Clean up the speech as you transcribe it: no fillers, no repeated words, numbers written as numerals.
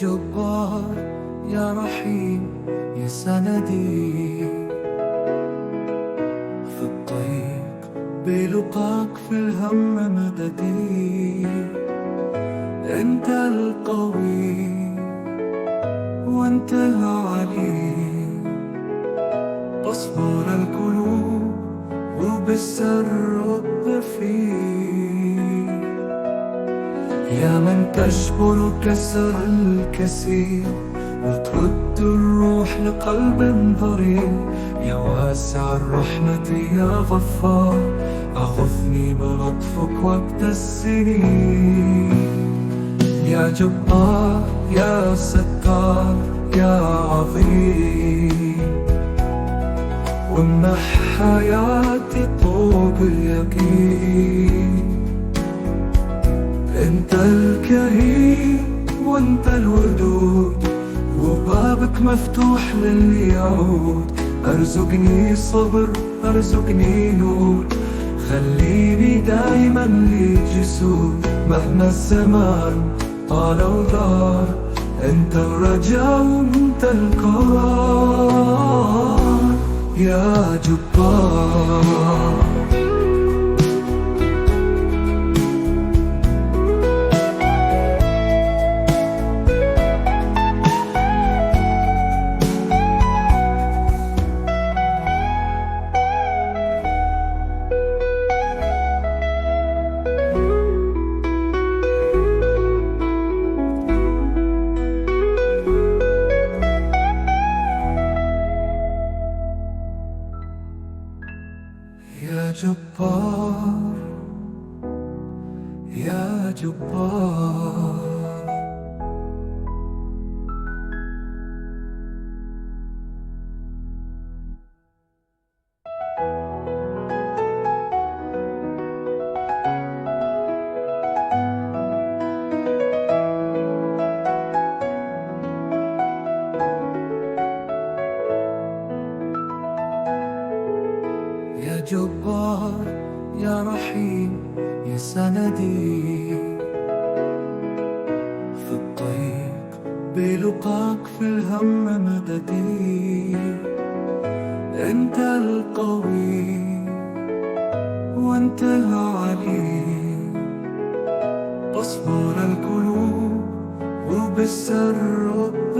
جبار يا رحيم يا سندي، في الطريق بلقاك في الهم مددي. انت القوي وانت العليم، تصبر القلوب وبالسر رب فيه. يا من تجبر كسر الكثير وترد الروح لقلب ضرير، يا واسع الرحمة يا غفار، أغثني بلطفك وقت السنين. يا جبار يا ستار يا عظيم، وامنح حياتي طوق اليقين. انت الكريم وانت الودود، وبابك مفتوح للي يعود. ارزقني صبر ارزقني نور، خليني دايما لي جسود. مهما الزمان طال ودار، انت الرجاء وانت القرار يا جبار. يا جبار يا جبار. يا جبار يا رحيم يا سندي، في الطريق بلقاك في الهم مددي. انت القوي وانت العليم، تصبر القلوب وبالسر رب